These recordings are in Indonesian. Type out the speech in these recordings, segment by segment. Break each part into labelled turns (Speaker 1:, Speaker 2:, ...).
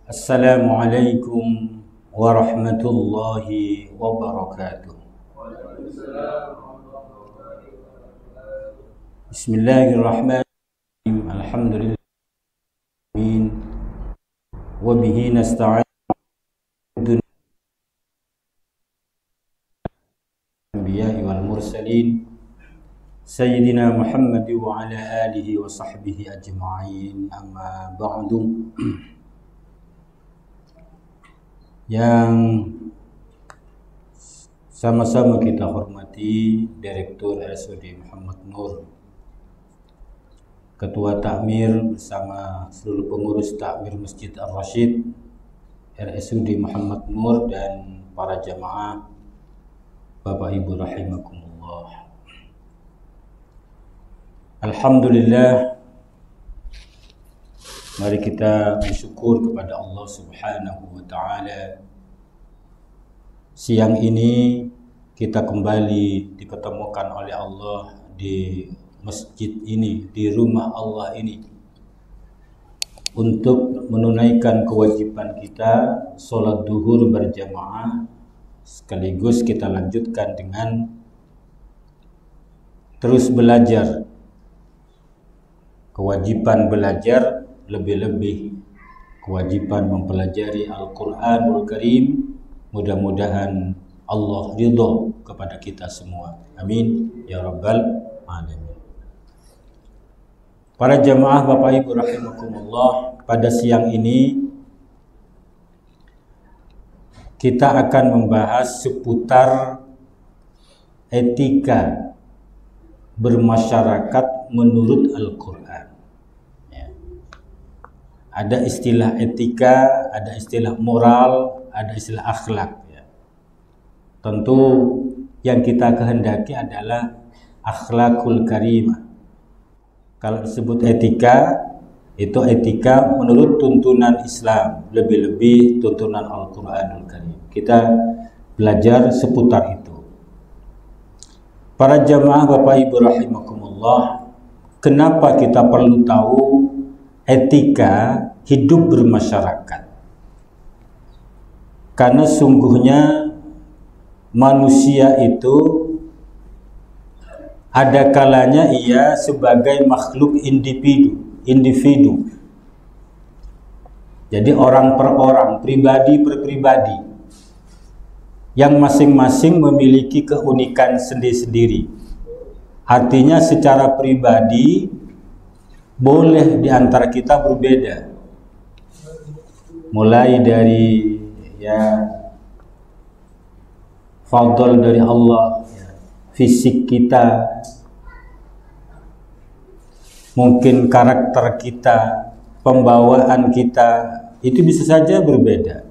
Speaker 1: Assalamualaikum warahmatullahi wabarakatuh. Bismillahirrahmanirrahim. Alhamdulillah wa bihi nasta'in anbiya'i wal mursalin Sayyidina Muhammad wa ala alihi wa sahbihi ajma'in. Amma ba'du. Yang sama-sama kita hormati Direktur RSUD Muhammad Nur, Ketua Takmir bersama seluruh pengurus Takmir Masjid Ar-Rasyid RSUD Muhammad Nur dan para jamaah Bapak Ibu rahimakumullah. Alhamdulillah, mari kita bersyukur kepada Allah Subhanahu wa Ta'ala. Siang ini kita kembali dipertemukan oleh Allah di masjid ini, di rumah Allah ini, untuk menunaikan kewajiban kita sholat duhur berjamaah, sekaligus kita lanjutkan dengan terus belajar. Kewajiban belajar, lebih-lebih kewajiban mempelajari Al-Quranul Karim. Mudah-mudahan Allah ridho kepada kita semua. Amin ya rabbal alamin. Para jamaah Bapak Ibu rahimakumullah, pada siang ini kita akan membahas seputar etika bermasyarakat menurut Al-Quran. Ada istilah etika, ada istilah moral, ada istilah akhlak. Tentu yang kita kehendaki adalah akhlakul karimah. Kalau disebut etika, itu etika menurut tuntunan Islam, lebih-lebih tuntunan Al-Quranul Karim. Kita belajar seputar itu. Para jamaah Bapak Ibu rahimakumullah, kenapa kita perlu tahu etika hidup bermasyarakat? Karena sungguhnya manusia itu ada kalanya ia sebagai makhluk individu. Jadi orang per orang, pribadi per pribadi, yang masing-masing memiliki keunikan sendiri-sendiri. Artinya secara pribadi boleh di antara kita berbeda, mulai dari fadl dari Allah, fisik kita, mungkin karakter kita, pembawaan kita, itu bisa saja berbeda.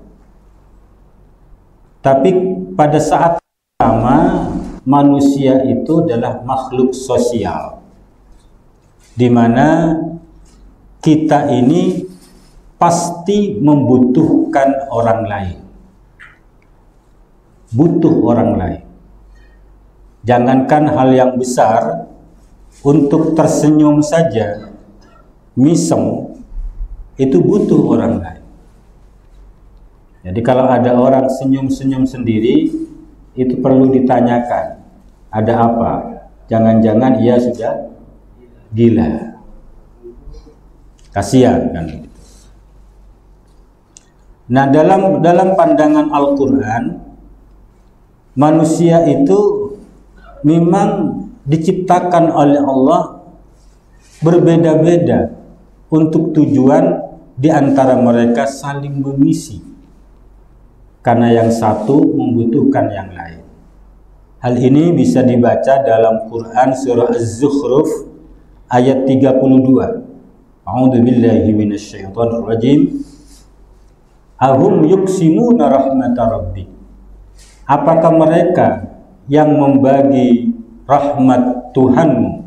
Speaker 1: Tapi pada saat sama, manusia itu adalah makhluk sosial, di mana kita ini pasti membutuhkan orang lain, butuh orang lain. Jangankan hal yang besar, untuk tersenyum saja, misem, itu butuh orang lain. Jadi kalau ada orang senyum-senyum sendiri, itu perlu ditanyakan, ada apa? Jangan-jangan ia sudah gila. Kasihan kan. Nah, dalam pandangan Al-Quran, manusia itu memang diciptakan oleh Allah berbeda-beda untuk tujuan di antara mereka saling mengisi, karena yang satu membutuhkan yang lain. Hal ini bisa dibaca dalam Quran surah Az-Zukhruf ayat 32. A'udzubillahi minasyaitonir rajim. Ahum yuqsimuna rahmata rabbik. Apakah mereka yang membagi rahmat Tuhanmu?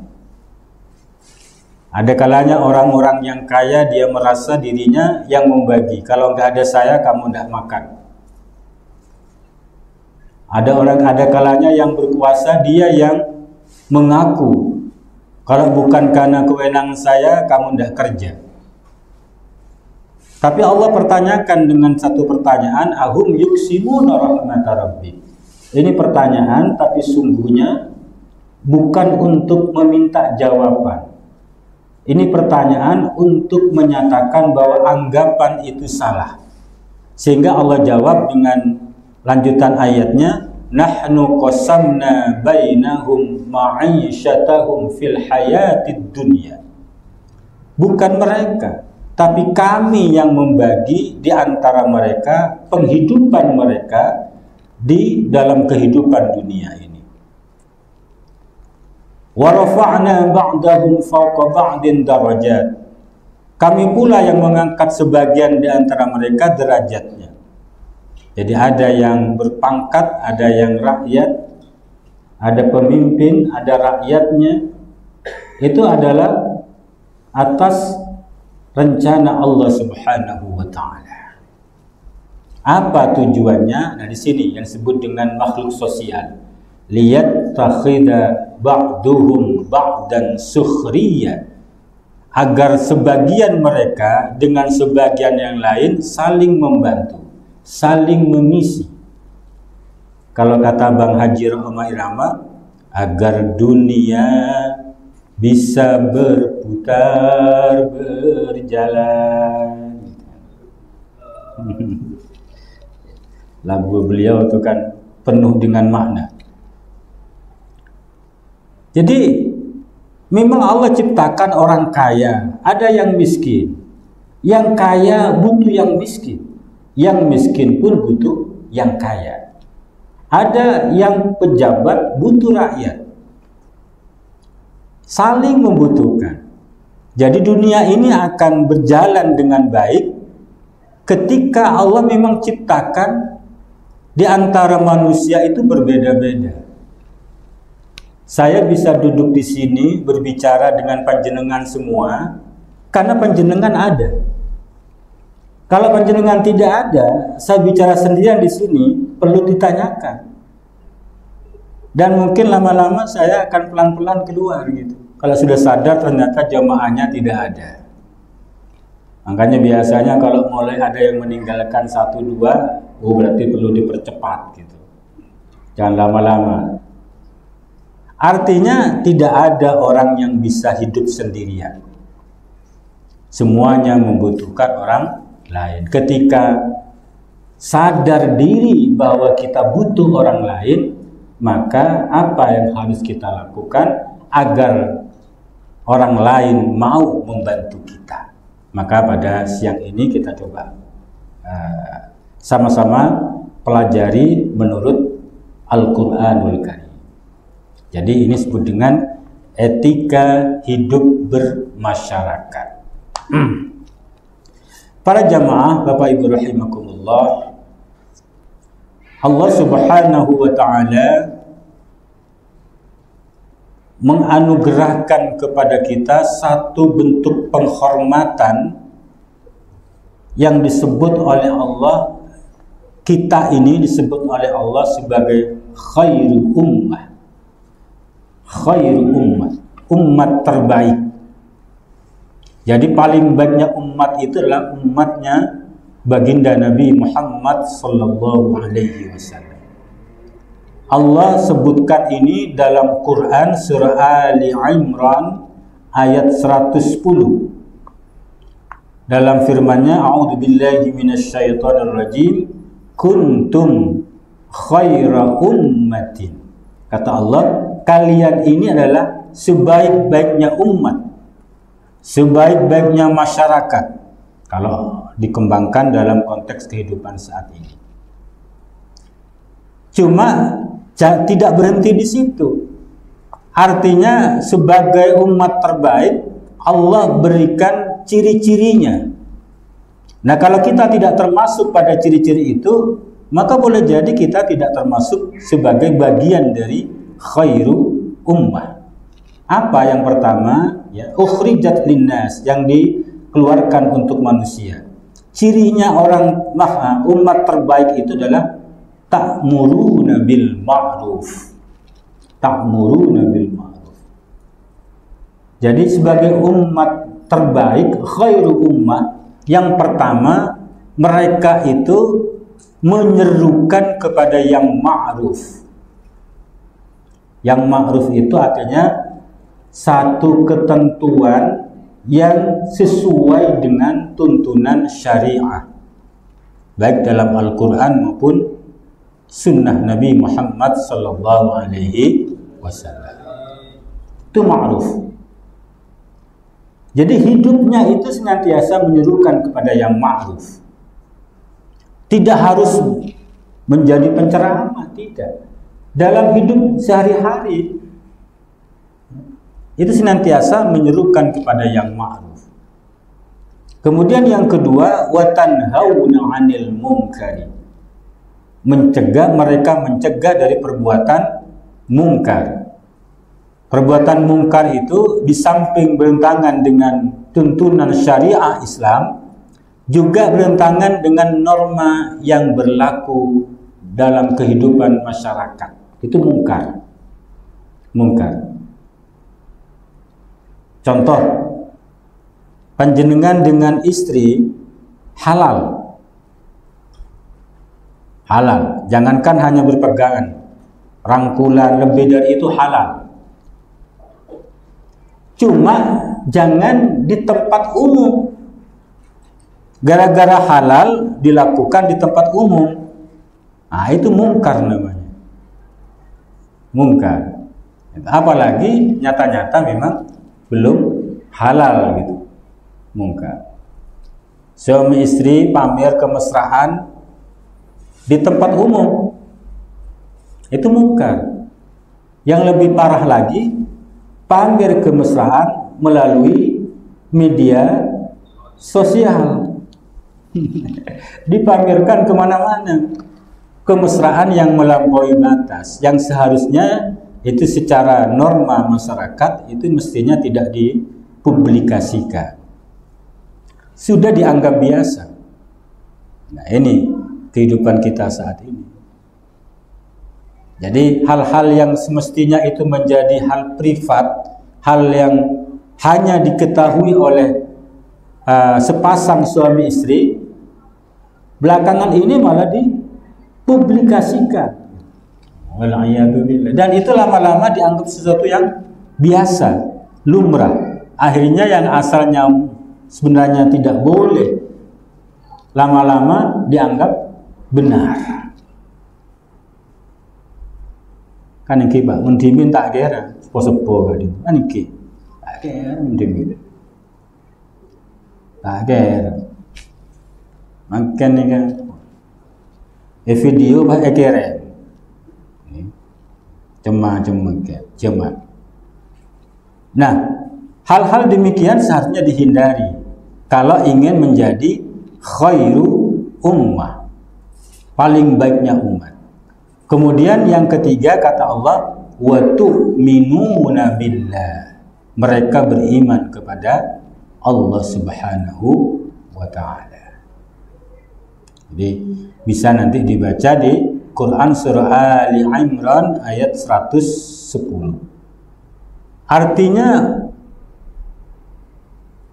Speaker 1: Ada kalanya orang-orang yang kaya dia merasa dirinya yang membagi. Kalau nggak ada saya, kamu nggak makan. Ada kalanya yang berkuasa dia yang mengaku, kalau bukan karena kewenangan saya, kamu tidak kerja. Tapi Allah pertanyakan dengan satu pertanyaan, ahum yuksimuna rahmata rabbi. Ini pertanyaan tapi sungguhnya bukan untuk meminta jawaban. Ini pertanyaan untuk menyatakan bahwa anggapan itu salah. Sehingga Allah jawab dengan lanjutan ayatnya, nahnu qasamna bainahum ma'isyatahum fil hayatid dunya. Bukan mereka, tapi kami yang membagi di antara mereka penghidupan mereka di dalam kehidupan dunia ini. Wa rafa'na ba'dahum fawqa ba'din darajat. Kami pula yang mengangkat sebagian di antara mereka derajatnya. Jadi ada yang berpangkat, ada yang rakyat, ada pemimpin, ada rakyatnya. Itu adalah atas rencana Allah Subhanahu wa taala. Apa tujuannya? Nah, di sini yang disebut dengan makhluk sosial. Liyattakhidha ba'duhum ba'dan sukhriya, agar sebagian mereka dengan sebagian yang lain saling membantu, saling mengisi. Kalau kata Bang Haji Roma Irama, agar dunia bisa berputar berjalan. Lagu beliau itu kan penuh dengan makna. Jadi memang Allah ciptakan orang kaya, ada yang miskin. Yang kaya butuh yang miskin, yang miskin pun butuh yang kaya. Ada yang pejabat butuh rakyat, saling membutuhkan. Jadi dunia ini akan berjalan dengan baik ketika Allah memang ciptakan di antara manusia itu berbeda-beda. Saya bisa duduk di sini berbicara dengan panjenengan semua karena panjenengan ada. Kalau panjenengan tidak ada, saya bicara sendirian di sini perlu ditanyakan. Dan mungkin lama-lama saya akan pelan-pelan keluar gitu. Kalau sudah sadar ternyata jamaahnya tidak ada. Makanya biasanya kalau mulai ada yang meninggalkan 1-2, berarti perlu dipercepat gitu. Jangan lama-lama. Artinya tidak ada orang yang bisa hidup sendirian. Semuanya membutuhkan orang lain. Ketika sadar diri bahwa kita butuh orang lain, maka apa yang harus kita lakukan agar orang lain mau membantu kita? Maka pada siang ini kita coba sama-sama pelajari menurut Al-Quranul Karim. Jadi ini disebut dengan etika hidup bermasyarakat. Para jamaah Bapak Ibu rahimakumullah, Allah Subhanahu wa taala menganugerahkan kepada kita satu bentuk penghormatan yang disebut oleh Allah, kita ini disebut oleh Allah sebagai khairul ummah. Khairul ummah, umat terbaik. Jadi paling banyak umat itu adalah umatnya baginda Nabi Muhammad sallallahu alaihi wasallam. Allah sebutkan ini dalam Quran surah Ali Imran ayat 110. Dalam firman-Nya, a'udzubillahi minasyaitonir rajim, kuntum khaira ummatin. Kata Allah, kalian ini adalah sebaik-baiknya umat, sebaik-baiknya masyarakat kalau dikembangkan dalam konteks kehidupan saat ini. Cuma tidak berhenti di situ. Artinya sebagai umat terbaik Allah berikan ciri-cirinya. Nah, kalau kita tidak termasuk pada ciri-ciri itu, maka boleh jadi kita tidak termasuk sebagai bagian dari khairu ummah. Apa yang pertama? Ya, ukhrijat linnas, yang dikeluarkan untuk manusia. Cirinya umat terbaik itu adalah ta'muruna bil ma'ruf. Ta'muruna bil ma'ruf. Jadi sebagai umat terbaik, khairu ummah, Yang pertama, mereka itu menyerukan kepada yang ma'ruf. Yang ma'ruf itu artinya satu ketentuan yang sesuai dengan tuntunan syariah, baik dalam Al-Quran maupun sunnah Nabi Muhammad sallallahu alaihi wasallam. Itu ma'ruf. Jadi hidupnya itu senantiasa menyerukan kepada yang ma'ruf. Tidak harus menjadi penceramah, tidak. Dalam hidup sehari-hari itu senantiasa menyerukan kepada yang ma'ruf. Kemudian yang kedua, wa tanhauna 'anil munkari. Mereka mencegah dari perbuatan mungkar. Perbuatan mungkar itu di samping bertentangan dengan tuntunan syariah Islam, juga bertentangan dengan norma yang berlaku dalam kehidupan masyarakat. Itu mungkar. Mungkar. Contoh, panjenengan dengan istri halal. Halal. Jangankan hanya berpegangan, rangkulan, lebih dari itu halal. Cuma jangan di tempat umum. Gara-gara halal dilakukan di tempat umum. Nah, itu mungkar namanya. Mungkar. Apalagi nyata-nyata memang belum halal gitu. Mungkar. Suami istri pamer kemesraan di tempat umum. Itu mungkar. Yang lebih parah lagi, pamer kemesraan melalui media sosial. Dipamerkan kemana-mana. Kemesraan yang melampaui batas, yang seharusnya itu secara norma masyarakat itu mestinya tidak dipublikasikan. Sudah dianggap biasa. Nah, ini kehidupan kita saat ini. Jadi hal-hal yang semestinya itu menjadi hal privat, hal yang hanya diketahui oleh sepasang suami istri, belakangan ini malah dipublikasikan. Dan itu lama-lama dianggap sesuatu yang biasa, lumrah. Akhirnya yang asalnya sebenarnya tidak boleh, lama-lama dianggap benar. Kan iki Pak, mendimin tak kira, sepo-sepo gadi. Kan iki. Tak kira mendimin. Tak kira. Makan ni kan. Video Pak kira. Cema. Nah, hal-hal demikian seharusnya dihindari kalau ingin menjadi khairu ummah, paling baiknya umat. Kemudian yang ketiga kata Allah, wa tu'minuna billah. Mereka beriman kepada Allah Subhanahu wa taala. Jadi bisa nanti dibaca di Quran surah Ali Imran ayat 110. Artinya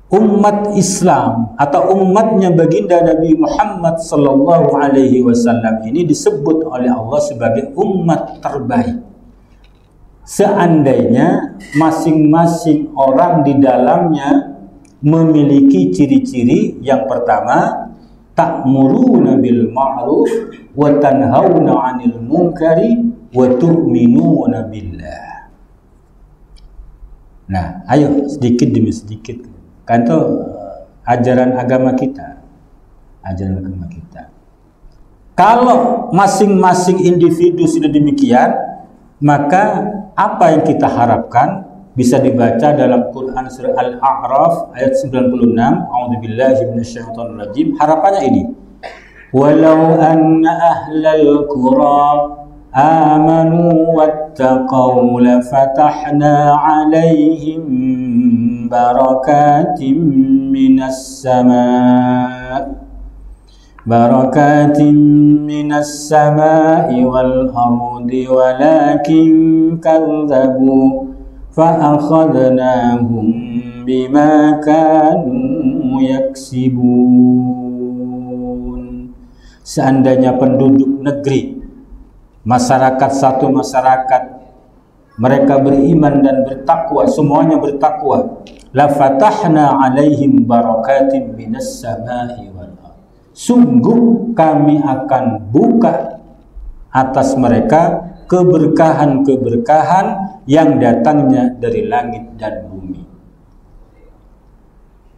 Speaker 1: umat Islam atau umatnya baginda Nabi Muhammad sallallahu alaihi wasallam ini disebut oleh Allah sebagai umat terbaik. Seandainya masing-masing orang di dalamnya memiliki ciri-ciri. Yang pertama, ta'muruna bil ma'ruf wa tanhauna 'anil munkari wa tu'minuna billah. Nah, ayo sedikit demi sedikit. Kan itu ajaran agama kita. Ajaran agama kita. Kalau masing-masing individu sudah demikian, maka apa yang kita harapkan bisa dibaca dalam Quran surah Al-A'raf ayat 96. A'udzubillahi minasyaitonir rajim. Harapannya ini. Walau anna ahlal qura amanu wattaqaw lafatahna 'alaihim barakatim minas sama'i wal ardi walakin kadzabu fa akhadnahum bima kanu yaksibun. Seandainya penduduk negeri, masyarakat satu masyarakat, mereka beriman dan bertakwa, semuanya bertakwa, la fatahna alaihim barakatim minas samai wal ardh. Sungguh kami akan buka atas mereka keberkahan-keberkahan yang datangnya dari langit dan bumi.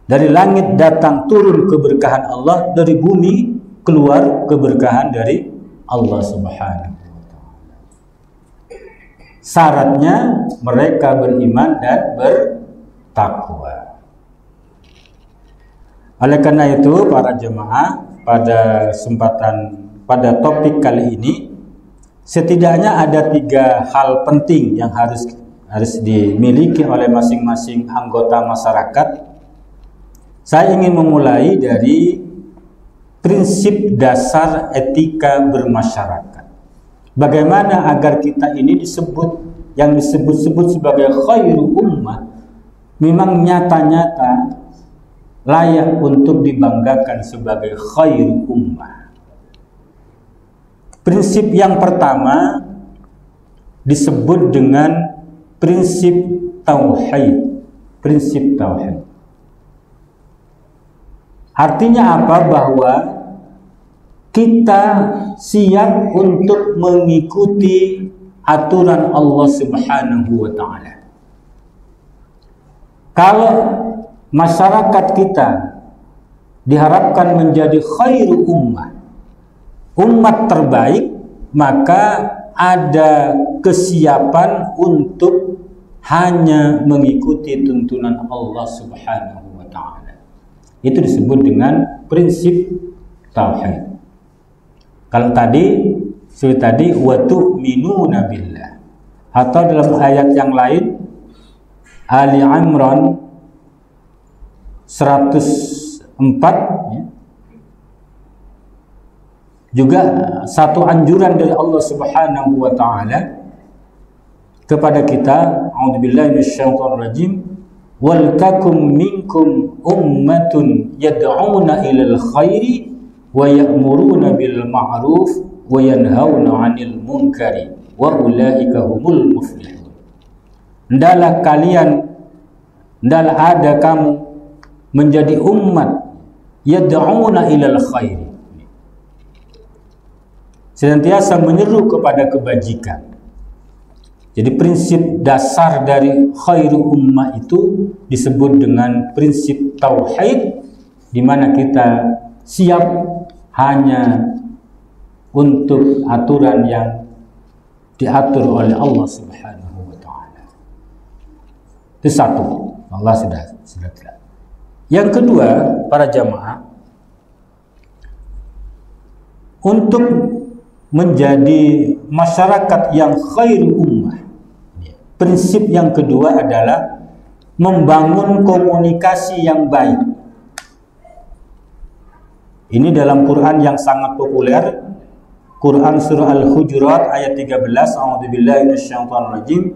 Speaker 1: Dari langit datang turun keberkahan Allah, dari bumi keluar keberkahan dari Allah Subhanahu wa ta'ala. Syaratnya mereka beriman dan bertakwa. Oleh karena itu para jemaah, pada topik kali ini setidaknya ada 3 hal penting yang harus dimiliki oleh masing-masing anggota masyarakat. Saya ingin memulai dari prinsip dasar etika bermasyarakat. Bagaimana agar kita ini yang disebut-sebut sebagai khairu ummah memang nyata-nyata layak untuk dibanggakan sebagai khairu ummah. Prinsip yang pertama disebut dengan prinsip tauhid. Prinsip tauhid. Artinya apa? Bahwa kita siap untuk mengikuti aturan Allah Subhanahu wa ta'ala. Kalau masyarakat kita diharapkan menjadi khairu ummah, umat terbaik, maka ada kesiapan untuk hanya mengikuti tuntunan Allah Subhanahu wa ta'ala. Itu disebut dengan prinsip tauhid. Kalau tadi wa tu'minuna billah, atau dalam ayat yang lain Ali Imran 104 ya, juga satu anjuran dari Allah Subhanahu wa ta'ala kepada kita, a'udzubillahi minasyaitonir rajim, wal takum minkum ummatun yad'una ilal khairi wa ya'muruna bil ma'ruf wa yanhauna 'anil munkari wa ulaika humul muflihun. Hendaklah ada kamu menjadi umat yad'una ilal khairi, senantiasa menyeru kepada kebajikan. Jadi prinsip dasar dari khairu ummah itu disebut dengan prinsip tauhid, di mana kita siap hanya untuk aturan yang diatur oleh Allah Subhanahu wa ta'ala. Itu satu, Allah sudah jelas. Yang kedua, para jamaah, untuk menjadi masyarakat yang khairu ummah, prinsip yang kedua adalah membangun komunikasi yang baik. Ini dalam Quran yang sangat populer, Quran surah Al-Hujurat ayat 13, a'udzubillahi minasyaitonir rajim,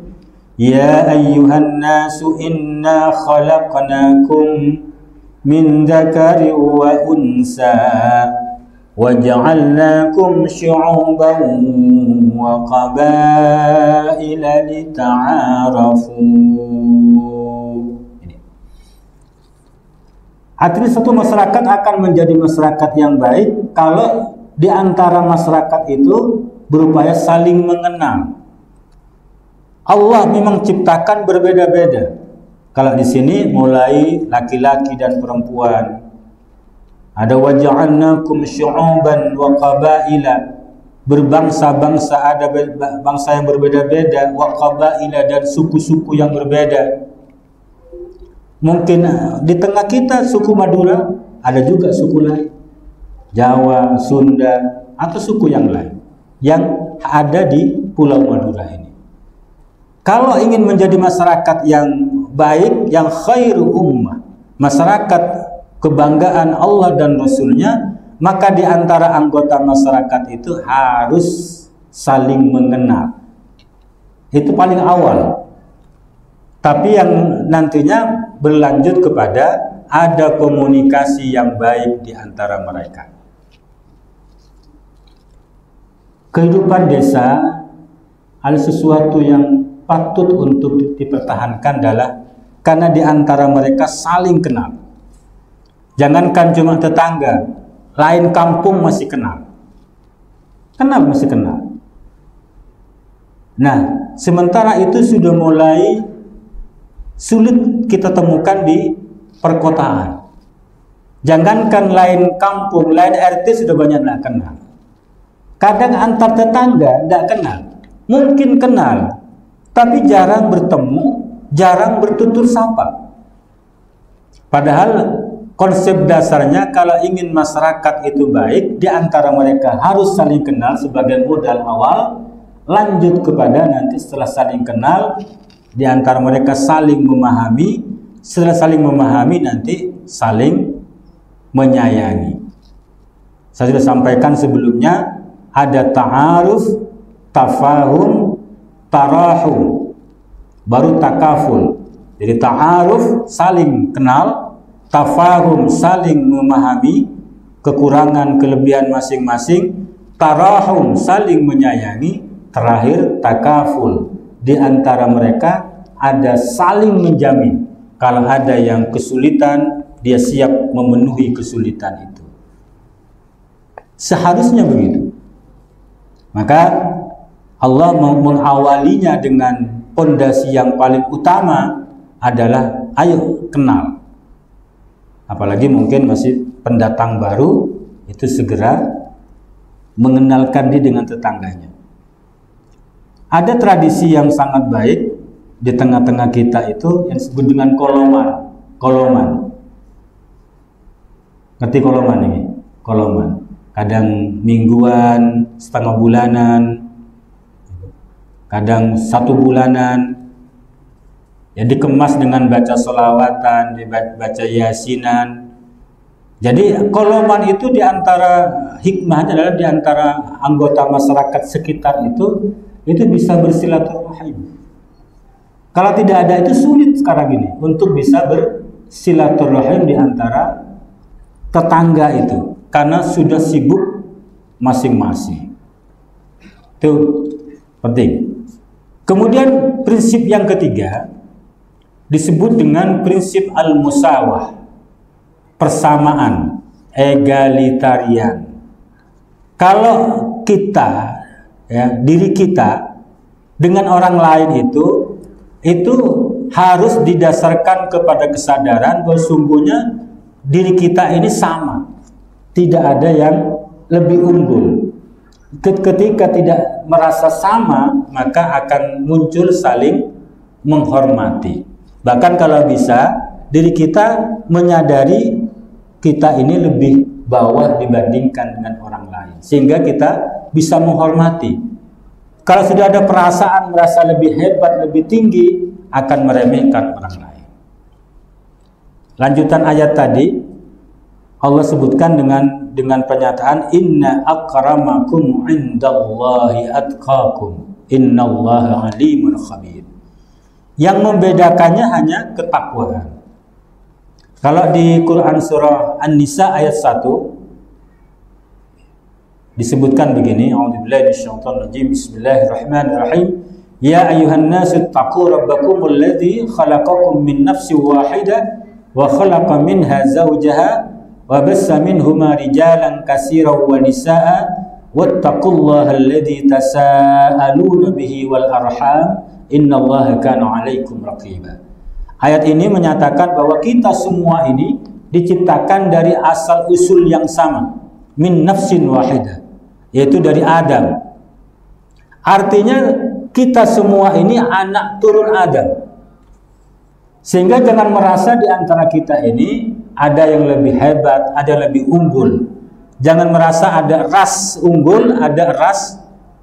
Speaker 1: ya ayyuhan nasu inna khalaqnakum min dzakari wa unsa waja'alnakum syu'uban wa qabaila lita'arafu. Artinya satu masyarakat akan menjadi masyarakat yang baik kalau di antara masyarakat itu berupaya saling mengenal. Allah memang ciptakan berbeda-beda. Kalau di sini mulai laki-laki dan perempuan. Ada waja'alnakum syu'uban wa qabaila, berbangsa-bangsa, ada bangsa yang berbeda-beda, wa qabaila, dan suku-suku yang berbeda. Mungkin di tengah kita suku Madura, ada juga suku lain, Jawa, Sunda, atau suku yang lain yang ada di Pulau Madura ini. Kalau ingin menjadi masyarakat yang baik, yang khairu ummah, masyarakat kebanggaan Allah dan Rasulnya, maka di antara anggota masyarakat itu harus saling mengenal. Itu paling awal. Tapi yang nantinya berlanjut kepada ada komunikasi yang baik di antara mereka. Kehidupan desa ada sesuatu yang patut untuk dipertahankan adalah karena di antara mereka saling kenal. Jangankan cuma tetangga, lain kampung masih kenal. Kenapa masih kenal? Nah, sementara itu sudah mulai sulit kita temukan di perkotaan. Jangankan lain kampung, lain RT sudah banyak tidak kenal. Kadang antar tetangga tidak kenal. Mungkin kenal, tapi jarang bertemu, jarang bertutur sapa. Padahal konsep dasarnya kalau ingin masyarakat itu baik, di antara mereka harus saling kenal sebagai modal awal, lanjut kepada nanti setelah saling kenal, di antara mereka saling memahami, setelah saling memahami nanti saling menyayangi. Saya sudah sampaikan sebelumnya, ada ta'aruf, tafahum, tarahum, baru takaful. Jadi ta'aruf saling kenal, tafahum saling memahami kekurangan kelebihan masing-masing, tarahum saling menyayangi, terakhir takaful. Di antara mereka ada saling menjamin. Kalau ada yang kesulitan, dia siap memenuhi kesulitan itu. Seharusnya begitu. Maka Allah mengawalinya dengan pondasi yang paling utama adalah ayo kenal. Apalagi mungkin masih pendatang baru, itu segera mengenalkan diri dengan tetangganya. Ada tradisi yang sangat baik di tengah-tengah kita itu yang disebut dengan koloman. Koloman. Ngerti koloman ini? Koloman. Kadang mingguan, setengah bulanan, kadang 1 bulanan. Ya, dikemas dengan baca sholawatan, dibaca yasinan. Jadi koloman itu diantara hikmahnya adalah diantara anggota masyarakat sekitar itu bisa bersilaturahim. Kalau tidak ada itu sulit sekarang ini untuk bisa bersilaturahim di antara tetangga itu, karena sudah sibuk masing-masing. Itu penting. Kemudian prinsip yang ketiga disebut dengan prinsip al-musawah, persamaan, egalitarian. Kalau kita, ya, diri kita dengan orang lain itu harus didasarkan kepada kesadaran bahwa sungguhnya diri kita ini sama, tidak ada yang lebih unggul. Ketika tidak merasa sama, maka akan muncul saling menghormati. Bahkan kalau bisa, diri kita menyadari kita ini lebih bawah dibandingkan dengan orang lain, sehingga kita bisa menghormati. Kalau sudah ada perasaan merasa lebih hebat, lebih tinggi, akan meremehkan orang lain. Lanjutan ayat tadi, Allah sebutkan dengan pernyataan inna akramakum indallahi atqakum innallaha alimun khabir. Yang membedakannya hanya ketakwaan. Kalau di Quran surah An-Nisa ayat 1 disebutkan begini, a'udzubillahi minasyaitonir rajim, bismillahirrahmanirrahim, ya ayyuhan nasu taqu rabbakumul ladzi khalaqakum min nafsin wahidah wa khalaqa minha zawjaha wa bassa minhuma rijalan katsiran wa nisaa wattaqullaha alladzi tasaaluna bihi wal arham innallaha kana 'alaikum raqiba. Ayat ini menyatakan bahwa kita semua ini diciptakan dari asal usul yang sama, min nafsin wahidah, yaitu dari Adam. Artinya kita semua ini anak turun Adam. Sehingga jangan merasa di antara kita ini ada yang lebih hebat, ada yang lebih unggul. Jangan merasa ada ras unggul, ada ras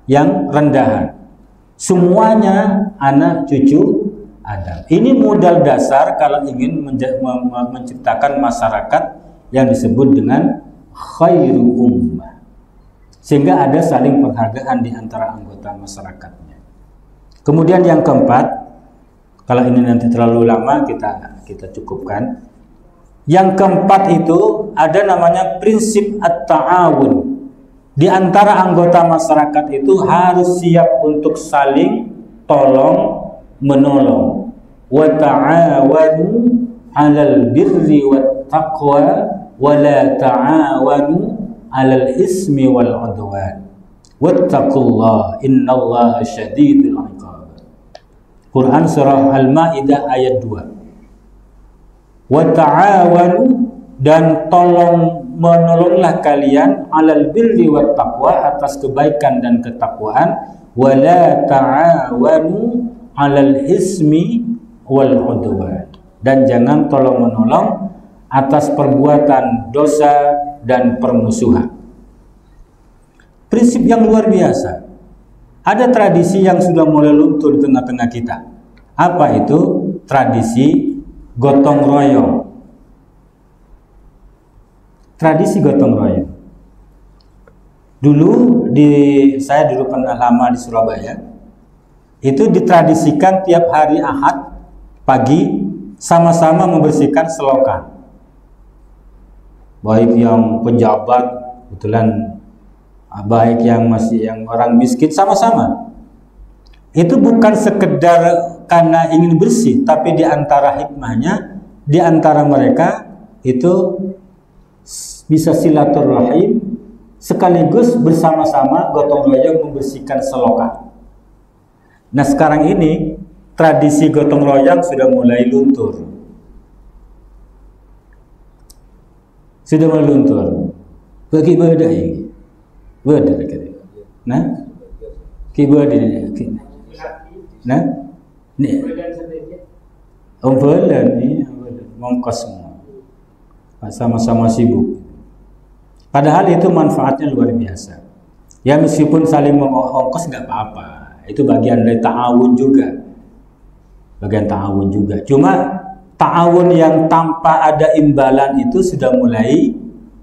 Speaker 1: yang rendahan. Semuanya anak cucu Adam. Ini modal dasar kalau ingin menciptakan masyarakat yang disebut dengan khairu ummah. Sehingga ada saling penghargaan di antara anggota masyarakatnya. Kemudian yang keempat, kalau ini nanti terlalu lama kita cukupkan. Yang keempat itu ada namanya prinsip at-ta'awun. Di antara anggota masyarakat itu harus siap untuk saling tolong menolong. Wa ta'awanu 'alal birri wat taqwa wa la ta'awanu 'alal ismi wal 'udwan. Wattaqullaha innallaha syadidul 'iqab. Quran surah Al-Maidah ayat 2. Wa ta'awanu, dan tolong menolonglah kalian 'alal birri wat taqwa, atas kebaikan dan ketakwaan, wa la ta'awanu 'alal ismi wal 'udwan, dan jangan tolong menolong atas perbuatan dosa dan permusuhan. Prinsip yang luar biasa. Ada tradisi yang sudah mulai luntur di tengah-tengah kita. Apa itu? Tradisi gotong royong. Tradisi gotong royong. Saya dulu pernah lama di Surabaya. Itu ditradisikan tiap hari Ahad pagi sama-sama membersihkan selokan. Baik yang pejabat, kebetulan, baik yang orang miskin, sama-sama. Itu bukan sekedar karena ingin bersih, tapi di antara hikmahnya, di antara mereka itu bisa silaturahim sekaligus bersama-sama gotong royong membersihkan selokan. Nah, sekarang ini tradisi gotong royong sudah mulai luntur. Sudah mulai luntur. Bagi ibadah ini. Beda kata. Nah, kibadah ini. Nah, ni. Ombolan ni, mongkos semua. Sama-sama sibuk. Padahal itu manfaatnya luar biasa. Ya, meskipun saling mengongkos nggak apa-apa. Itu bagian dari ta'awun juga. Bagian ta'awun juga. Cuma ta'awun yang tanpa ada imbalan itu sudah mulai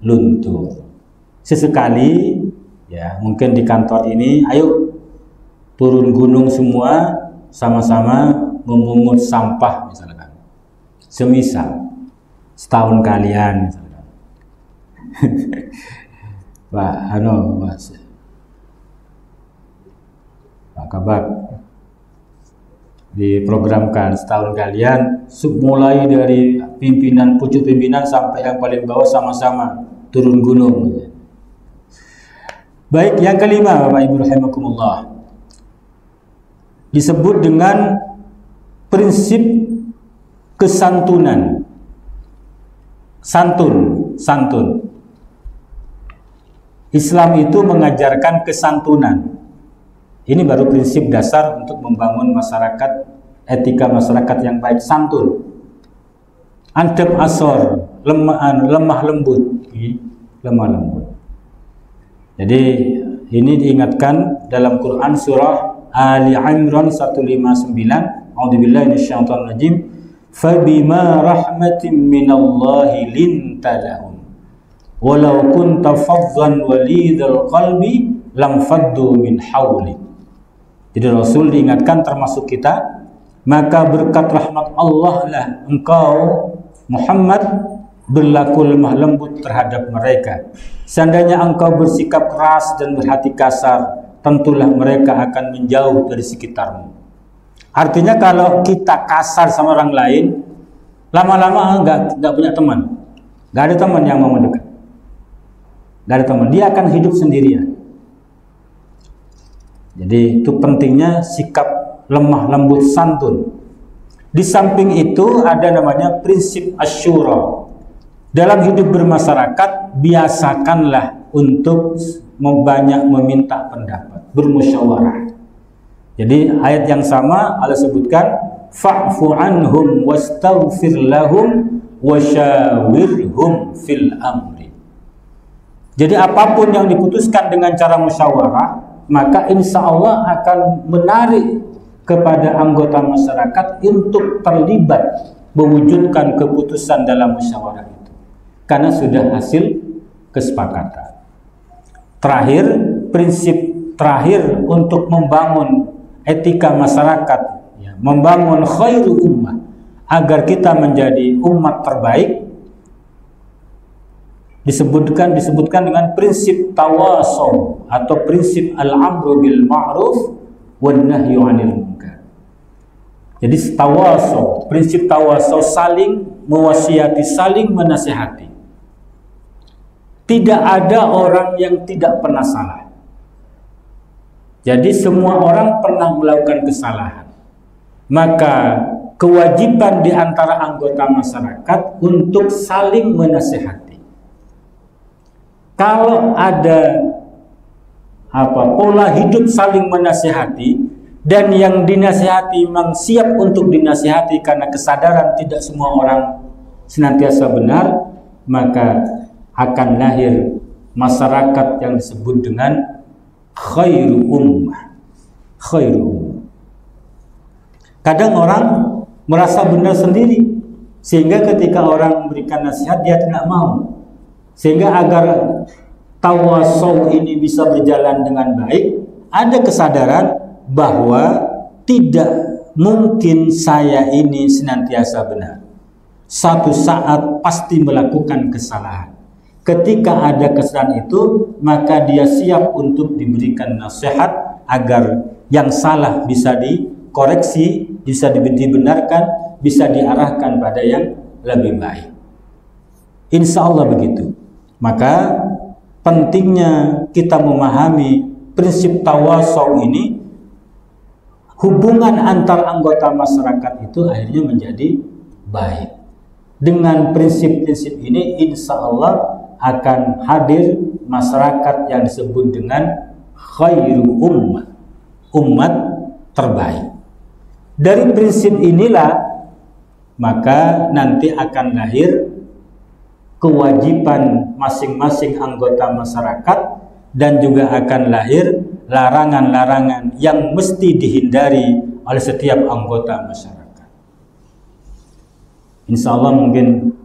Speaker 1: luntur. Sesekali, ya mungkin di kantor ini, ayo turun gunung semua, sama-sama memungut sampah misalkan. Semisal setahun kalian misalkan. Pak Kabak, diprogramkan setahun kalian mulai dari pimpinan, pucuk pimpinan sampai yang paling bawah sama-sama turun gunung. Baik, yang kelima Bapak Ibu rahimakumullah, disebut dengan prinsip kesantunan. Santun. Islam itu mengajarkan kesantunan. Ini baru prinsip dasar untuk membangun masyarakat, etika masyarakat yang baik, santun. Adab asor, lemah lembut. Jadi ini diingatkan dalam Quran surah Ali Imran 159. A'udzubillahi minasyaitonir rajim. Fabima rahmatin minallahi linta lahum walau kunta faddan walidal qalbi lam faddu min hawlik. Jadi Rasul diingatkan termasuk kita, maka berkat rahmat Allah lah engkau Muhammad berlaku lemah lembut terhadap mereka. Seandainya engkau bersikap keras dan berhati kasar, tentulah mereka akan menjauh dari sekitarmu. Artinya kalau kita kasar sama orang lain, lama-lama nggak punya teman, nggak ada teman yang mau mendekat, nggak ada teman, dia akan hidup sendirian. Jadi itu pentingnya sikap lemah lembut santun. Di samping itu ada namanya prinsip asyura. Dalam hidup bermasyarakat, biasakanlah untuk banyak meminta pendapat, bermusyawarah. Jadi ayat yang sama Allah sebutkan, fa'fu anhum wastaghfir lahum wasyawirhum fil amri. Jadi apapun yang diputuskan dengan cara musyawarah, maka insya Allah akan menarik kepada anggota masyarakat untuk terlibat mewujudkan keputusan dalam musyawarah itu, karena sudah hasil kesepakatan. Terakhir, prinsip terakhir untuk membangun etika masyarakat, membangun khairu ummah, agar kita menjadi umat terbaik, disebutkan dengan prinsip tawasaw atau prinsip al-amru bil ma'ruf wan nahyu 'anil munkar. Jadi tawasaw, prinsip tawasaw saling mewasiati, saling menasihati. Tidak ada orang yang tidak pernah salah. Jadi semua orang pernah melakukan kesalahan. Maka kewajiban di antara anggota masyarakat untuk saling menasihati. Kalau ada pola hidup saling menasihati dan yang dinasihati memang siap untuk dinasihati karena kesadaran tidak semua orang senantiasa benar, maka akan lahir masyarakat yang disebut dengan khairu ummah. Khairu ummah. Kadang orang merasa benar sendiri sehingga ketika orang memberikan nasihat dia tidak mau. Sehingga agar tawasaw ini bisa berjalan dengan baik, ada kesadaran bahwa tidak mungkin saya ini senantiasa benar. Satu saat pasti melakukan kesalahan. Ketika ada kesalahan itu, maka dia siap untuk diberikan nasihat agar yang salah bisa dikoreksi, bisa dibenarkan, bisa diarahkan pada yang lebih baik. Insya Allah begitu. Maka pentingnya kita memahami prinsip tawasaw ini, hubungan antar anggota masyarakat itu akhirnya menjadi baik. Dengan prinsip-prinsip ini insya Allah akan hadir masyarakat yang disebut dengan khairu ummah, umat terbaik. Dari prinsip inilah maka nanti akan lahir kewajiban masing-masing anggota masyarakat dan juga akan lahir larangan-larangan yang mesti dihindari oleh setiap anggota masyarakat. Insya Allah mungkin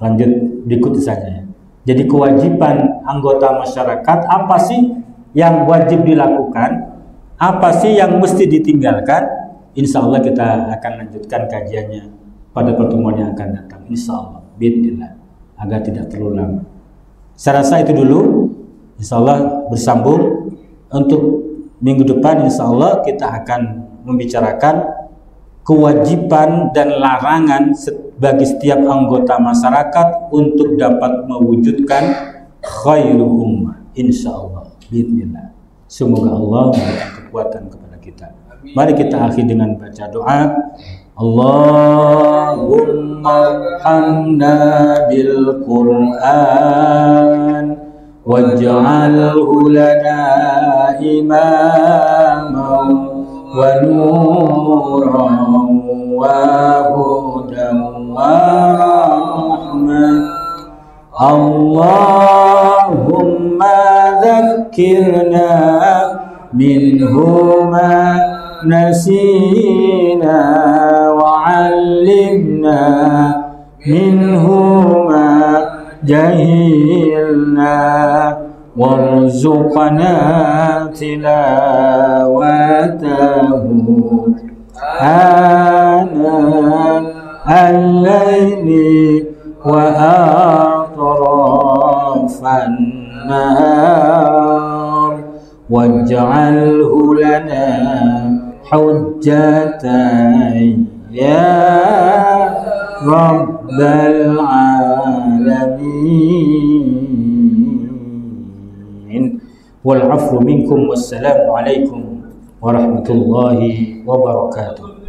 Speaker 1: lanjut berikut saja ya. Jadi kewajiban anggota masyarakat, apa sih yang wajib dilakukan, apa sih yang mesti ditinggalkan? Insya Allah kita akan lanjutkan kajiannya pada pertemuan yang akan datang. Insya Allah, bismillah, agar tidak terlalu lama. Saya rasa itu dulu. Insya Allah bersambung untuk minggu depan. Insya Allah kita akan membicarakan kewajiban dan larangan bagi setiap anggota masyarakat untuk dapat mewujudkan khairu ummah. Insya Allah, bismillah. Semoga Allah memberikan kekuatan kepada kita. Mari kita akhiri dengan baca doa. Allahumma arhamna bil Qur'an waj'alhu lana imaman wa nuran wa hudan wa rahmah. Allahumma dhakkirna minhu ma nasina wa 'allimna minhu ma jahilna warzuqna tilawatahu ana al-laili wa atrafan nahar waj'alhu lana hujjatan ya rabbal alamin. Wal 'afwu minkum wassalamu alaikum warahmatullahi wabarakatuh.